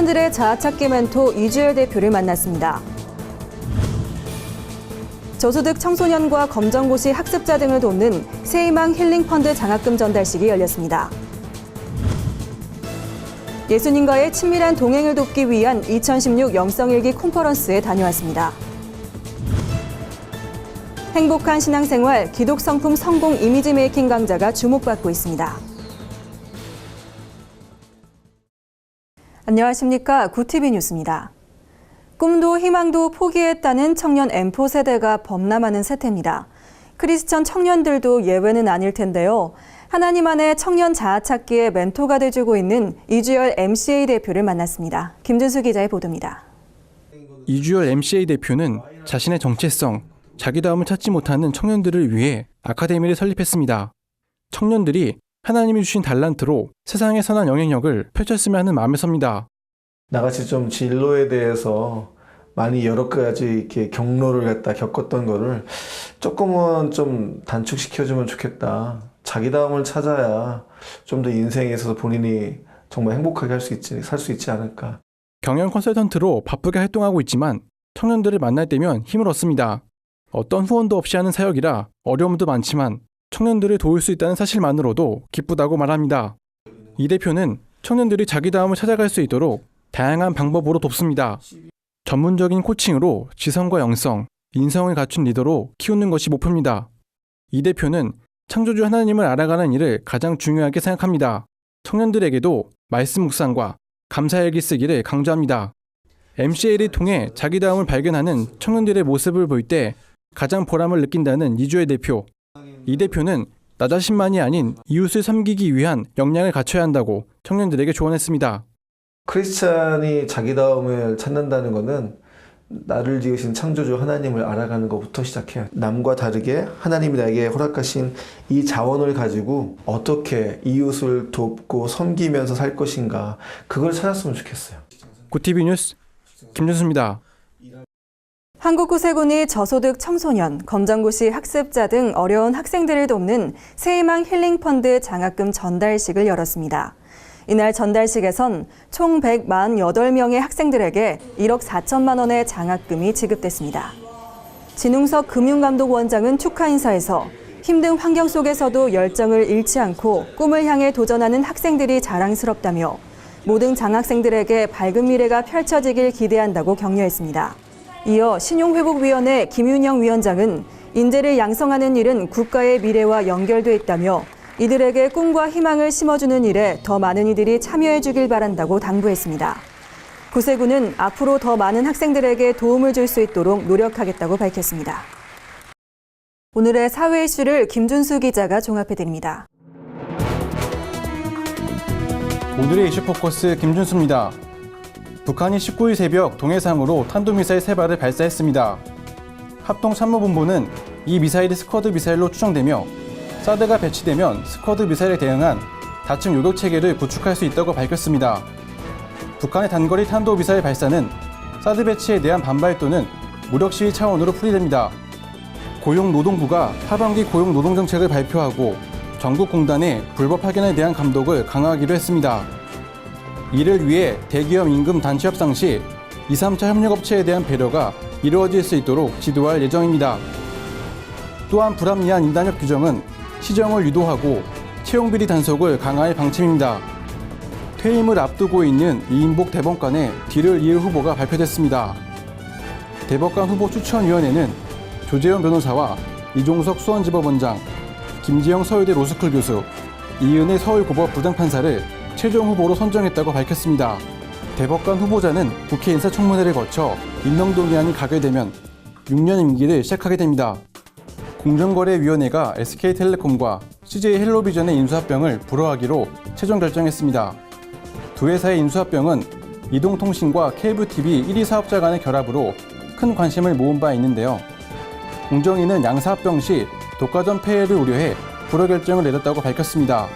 청년들의 자아찾기 멘토 이주열 대표를 만났습니다. 저소득 청소년과 검정고시 학습자 등을 돕는 새희망 힐링펀드 장학금 전달식이 열렸습니다. 예수님과의 친밀한 동행을 돕기 위한 2016 영성일기 콘퍼런스에 다녀왔습니다. 행복한 신앙생활, 기독성품 성공 이미지 메이킹 강좌가 주목받고 있습니다. 안녕하십니까. 구TV 뉴스입니다. 꿈도 희망도 포기했다는 청년 M4 세대가 범람하는 세태입니다. 크리스천 청년들도 예외는 아닐 텐데요. 하나님 안에 청년 자아찾기의 멘토가 돼주고 있는 이주열 MCA 대표를 만났습니다. 김준수 기자의 보도입니다. 이주열 MCA 대표는 자신의 정체성, 자기다움을 찾지 못하는 청년들을 위해 아카데미를 설립했습니다. 청년들이 하나님이 주신 달란트로 세상의 선한 영향력을 펼쳤으면 하는 마음에 섭니다. 나같이 좀 진로에 대해서 많이 여러 가지 이렇게 경로를 겪었던 거를 조금은 좀 단축시켜주면 좋겠다. 자기다움을 찾아야 좀 더 인생에 있어서 본인이 정말 행복하게 살 수 있지 않을까. 경영 컨설턴트로 바쁘게 활동하고 있지만 청년들을 만날 때면 힘을 얻습니다. 어떤 후원도 없이 하는 사역이라 어려움도 많지만 청년들을 도울 수 있다는 사실만으로도 기쁘다고 말합니다. 이 대표는 청년들이 자기다움을 찾아갈 수 있도록 다양한 방법으로 돕습니다. 전문적인 코칭으로 지성과 영성, 인성을 갖춘 리더로 키우는 것이 목표입니다. 이 대표는 창조주 하나님을 알아가는 일을 가장 중요하게 생각합니다. 청년들에게도 말씀 묵상과 감사일기 쓰기를 강조합니다. MCA를 통해 자기다움을 발견하는 청년들의 모습을 볼 때 가장 보람을 느낀다는 이주열 대표. 이 대표는 나 자신만이 아닌 이웃을 섬기기 위한 역량을 갖춰야 한다고 청년들에게 조언했습니다. 크리스찬이 자기다움을 찾는다는 것은 나를 지으신 창조주 하나님을 알아가는 것부터 시작해요. 남과 다르게 하나님이 나에게 허락하신 이 자원을 가지고 어떻게 이웃을 돕고 섬기면서 살 것인가, 그걸 찾았으면 좋겠어요. 구TV 뉴스 김준수입니다. 한국구세군이 저소득 청소년, 검정고시 학습자 등 어려운 학생들을 돕는 새희망 힐링펀드 장학금 전달식을 열었습니다. 이날 전달식에선 총 148명의 학생들에게 1억 4천만 원의 장학금이 지급됐습니다. 진웅석 금융감독원장은 축하 인사에서 힘든 환경 속에서도 열정을 잃지 않고 꿈을 향해 도전하는 학생들이 자랑스럽다며 모든 장학생들에게 밝은 미래가 펼쳐지길 기대한다고 격려했습니다. 이어 신용회복위원회 김윤영 위원장은 인재를 양성하는 일은 국가의 미래와 연결돼 있다며 이들에게 꿈과 희망을 심어주는 일에 더 많은 이들이 참여해주길 바란다고 당부했습니다. 구세군은 앞으로 더 많은 학생들에게 도움을 줄 수 있도록 노력하겠다고 밝혔습니다. 오늘의 사회 이슈를 김준수 기자가 종합해드립니다. 오늘의 이슈 포커스 김준수입니다. 북한이 19일 새벽 동해상으로 탄도미사일 3발을 발사했습니다. 합동참모본부는 이 미사일이 스쿼드 미사일로 추정되며 사드가 배치되면 스쿼드 미사일에 대응한 다층 요격 체계를 구축할 수 있다고 밝혔습니다. 북한의 단거리 탄도 미사일 발사는 사드 배치에 대한 반발 또는 무력 시위 차원으로 풀이됩니다. 고용노동부가 하반기 고용노동정책을 발표하고 전국 공단의 불법 파견에 대한 감독을 강화하기로 했습니다. 이를 위해 대기업 임금 단체 협상 시 2, 3차 협력업체에 대한 배려가 이루어질 수 있도록 지도할 예정입니다. 또한 불합리한 인단협 규정은 시정을 유도하고 채용비리 단속을 강화할 방침입니다. 퇴임을 앞두고 있는 이인복 대법관의 뒤를 이을 후보가 발표됐습니다. 대법관 후보 추천위원회는 조재현 변호사와 이종석 수원지법원장, 김지영 서울대 로스쿨 교수, 이은혜 서울고법 부장판사를 최종 후보로 선정했다고 밝혔습니다. 대법관 후보자는 국회 인사청문회를 거쳐 임명동의안이 가결되면 6년 임기를 시작하게 됩니다. 공정거래위원회가 SK텔레콤과 CJ헬로비전의 인수합병을 불허하기로 최종 결정했습니다. 두 회사의 인수합병은 이동통신과 케이블TV 1위 사업자 간의 결합으로 큰 관심을 모은 바 있는데요. 공정위는 양사 합병 시 독과점 폐해를 우려해 불허 결정을 내렸다고 밝혔습니다.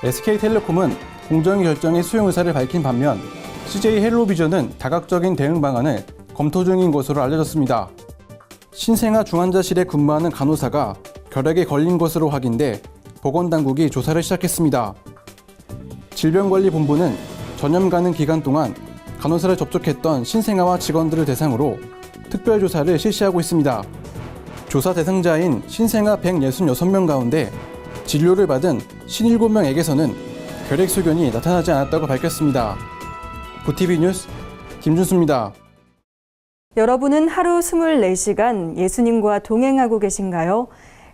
SK텔레콤은 공정위 결정의 수용 의사를 밝힌 반면 CJ헬로비전은 다각적인 대응 방안을 검토 중인 것으로 알려졌습니다. 신생아 중환자실에 근무하는 간호사가 결핵에 걸린 것으로 확인돼 보건당국이 조사를 시작했습니다. 질병관리본부는 전염 가능 기간 동안 간호사를 접촉했던 신생아와 직원들을 대상으로 특별조사를 실시하고 있습니다. 조사 대상자인 신생아 166명 가운데 진료를 받은 57명에게서는 결핵소견이 나타나지 않았다고 밝혔습니다. 부티비 뉴스 김준수입니다. 여러분은 하루 24시간 예수님과 동행하고 계신가요?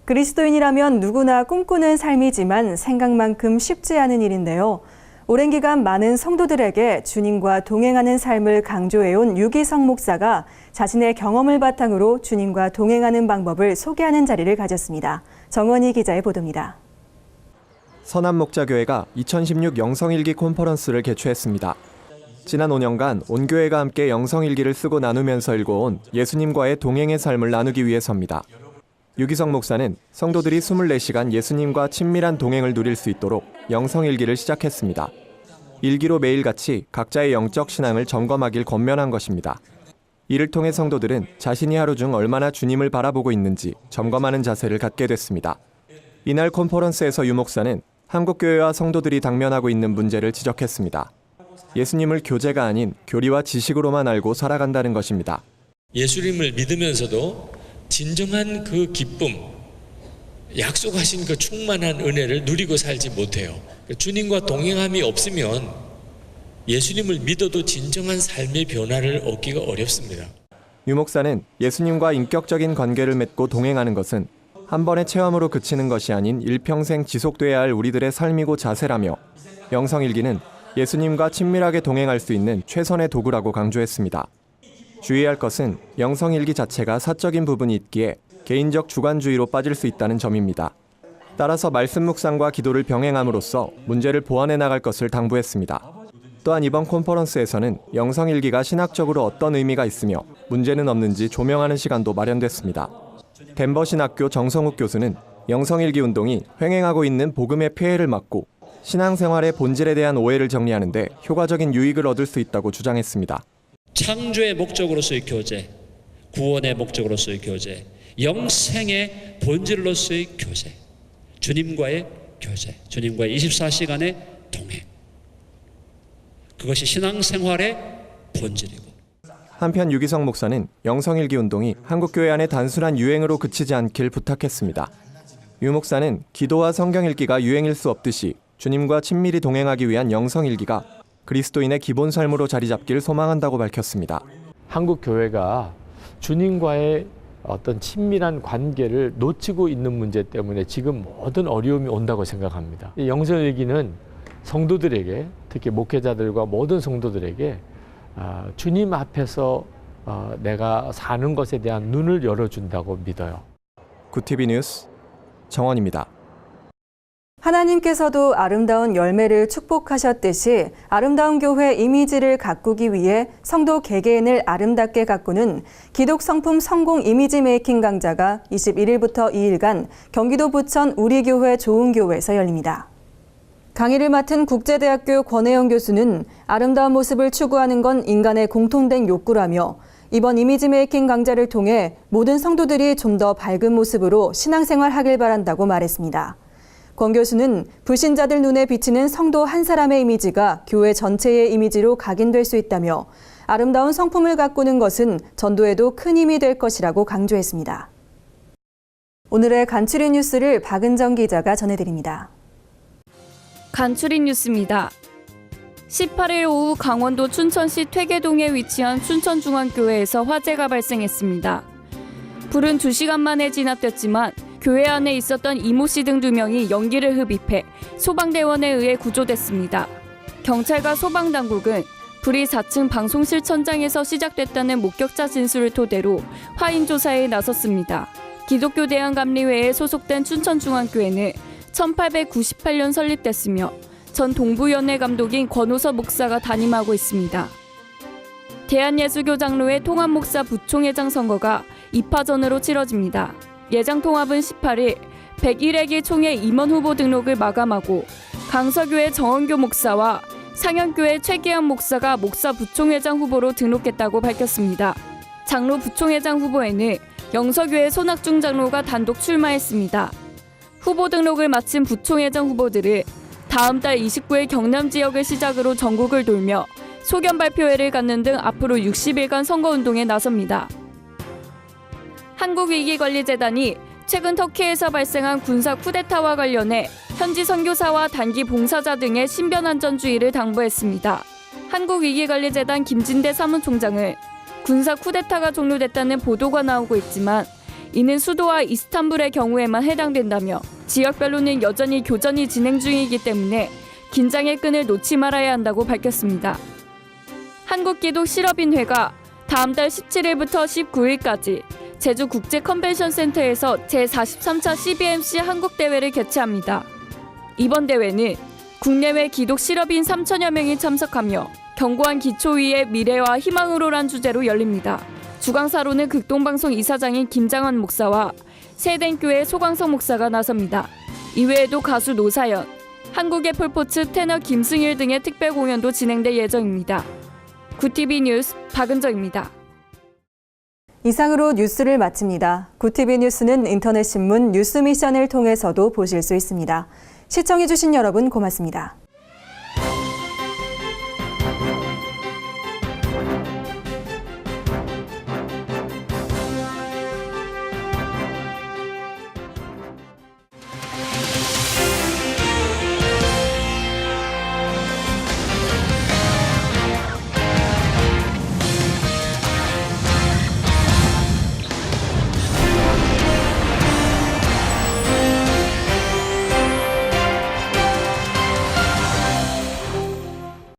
그리스도인이라면 누구나 꿈꾸는 삶이지만 생각만큼 쉽지 않은 일인데요. 오랜 기간 많은 성도들에게 주님과 동행하는 삶을 강조해온 유기성 목사가 자신의 경험을 바탕으로 주님과 동행하는 방법을 소개하는 자리를 가졌습니다. 정원희 기자의 보도입니다. 선한목자교회가 2016 영성일기 콘퍼런스를 개최했습니다. 지난 5년간 온 교회가 함께 영성일기를 쓰고 나누면서 읽어온 예수님과의 동행의 삶을 나누기 위해서입니다. 유기성 목사는 성도들이 24시간 예수님과 친밀한 동행을 누릴 수 있도록 영성일기를 시작했습니다. 일기로 매일같이 각자의 영적 신앙을 점검하길 권면한 것입니다. 이를 통해 성도들은 자신이 하루 중 얼마나 주님을 바라보고 있는지 점검하는 자세를 갖게 됐습니다. 이날 콘퍼런스에서 유 목사는 한국교회와 성도들이 당면하고 있는 문제를 지적했습니다. 예수님을 교제가 아닌 교리와 지식으로만 알고 살아간다는 것입니다. 예수님을 믿으면서도 진정한 그 기쁨, 약속하신 그 충만한 은혜를 누리고 살지 못해요. 주님과 동행함이 없으면 예수님을 믿어도 진정한 삶의 변화를 얻기가 어렵습니다. 유 목사는 예수님과 인격적인 관계를 맺고 동행하는 것은 한 번의 체험으로 그치는 것이 아닌 일평생 지속돼야 할 우리들의 삶이고 자세라며 영성일기는 예수님과 친밀하게 동행할 수 있는 최선의 도구라고 강조했습니다. 주의할 것은 영성일기 자체가 사적인 부분이 있기에 개인적 주관주의로 빠질 수 있다는 점입니다. 따라서 말씀 묵상과 기도를 병행함으로써 문제를 보완해 나갈 것을 당부했습니다. 또한 이번 콘퍼런스에서는 영성일기가 신학적으로 어떤 의미가 있으며 문제는 없는지 조명하는 시간도 마련됐습니다. 덴버 신학교 정성욱 교수는 영성일기 운동이 횡행하고 있는 복음의 폐해를 막고 신앙생활의 본질에 대한 오해를 정리하는 데 효과적인 유익을 얻을 수 있다고 주장했습니다. 창조의 목적으로서의 교제, 구원의 목적으로서의 교제, 영생의 본질로서의 교제, 주님과의 교제, 주님과의 24시간의 동행. 그것이 신앙생활의 본질이고. 한편 유기성 목사는 영성일기 운동이 한국교회 안에 단순한 유행으로 그치지 않길 부탁했습니다. 유 목사는 기도와 성경 읽기가 유행일 수 없듯이 주님과 친밀히 동행하기 위한 영성일기가 그리스도인의 기본 삶으로 자리 잡기를 소망한다고 밝혔습니다. 한국 교회가 주님과의 어떤 친밀한 관계를 놓치고 있는 문제 때문에 지금 모든 어려움이 온다고 생각합니다. 영성일기는 성도들에게, 특히 목회자들과 모든 성도들에게 주님 앞에서 내가 사는 것에 대한 눈을 열어준다고 믿어요. 구티비 뉴스 정원입니다. 하나님께서도 아름다운 열매를 축복하셨듯이 아름다운 교회 이미지를 가꾸기 위해 성도 개개인을 아름답게 가꾸는 기독 성품 성공 이미지 메이킹 강좌가 21일부터 2일간 경기도 부천 우리교회 좋은교회에서 열립니다. 강의를 맡은 국제대학교 권혜영 교수는 아름다운 모습을 추구하는 건 인간의 공통된 욕구라며 이번 이미지 메이킹 강좌를 통해 모든 성도들이 좀 더 밝은 모습으로 신앙생활하길 바란다고 말했습니다. 권 교수는 불신자들 눈에 비치는 성도 한 사람의 이미지가 교회 전체의 이미지로 각인될 수 있다며 아름다운 성품을 가꾸는 것은 전도에도 큰 힘이 될 것이라고 강조했습니다. 오늘의 간추린 뉴스를 박은정 기자가 전해드립니다. 간추린 뉴스입니다. 18일 오후 강원도 춘천시 퇴계동에 위치한 춘천중앙교회에서 화재가 발생했습니다. 불은 2시간 만에 진압됐지만 교회 안에 있었던 이모 씨 등 2명이 연기를 흡입해 소방대원에 의해 구조됐습니다. 경찰과 소방당국은 불이 4층 방송실 천장에서 시작됐다는 목격자 진술을 토대로 화인 조사에 나섰습니다. 기독교 대안감리회에 소속된 춘천중앙교회는 1898년 설립됐으며 전 동부연회 감독인 권호서 목사가 담임하고 있습니다. 대한예수교 장로회 통합목사 부총회장 선거가 2파전으로 치러집니다. 예장 통합은 18일 101회기 총회 임원 후보 등록을 마감하고 강서교회 정원교 목사와 상현교회 최기환 목사가 목사 부총회장 후보로 등록했다고 밝혔습니다. 장로 부총회장 후보에는 영서교회 손학중 장로가 단독 출마했습니다. 후보 등록을 마친 부총회장 후보들은 다음 달 29일 경남 지역을 시작으로 전국을 돌며 소견 발표회를 갖는 등 앞으로 60일간 선거운동에 나섭니다. 한국위기관리재단이 최근 터키에서 발생한 군사 쿠데타와 관련해 현지 선교사와 단기 봉사자 등의 신변안전주의를 당부했습니다. 한국위기관리재단 김진대 사무총장은 군사 쿠데타가 종료됐다는 보도가 나오고 있지만 이는 수도와 이스탄불의 경우에만 해당된다며 지역별로는 여전히 교전이 진행 중이기 때문에 긴장의 끈을 놓지 말아야 한다고 밝혔습니다. 한국기독실업인회가 다음 달 17일부터 19일까지 제주 국제 컨벤션 센터에서 제43차 CBMC 한국대회를 개최합니다. 이번 대회는 국내외 기독 실업인 3천여 명이 참석하며 견고한 기초 위에 미래와 희망으로란 주제로 열립니다. 주강사로는 극동방송 이사장인 김장원 목사와 세덴교회 소광석 목사가 나섭니다. 이외에도 가수 노사연, 한국의 폴포츠 테너 김승일 등의 특별 공연도 진행될 예정입니다. 구TV 뉴스 박은정입니다. 이상으로 뉴스를 마칩니다. 구TV 뉴스는 인터넷 신문 뉴스미션을 통해서도 보실 수 있습니다. 시청해주신 여러분 고맙습니다.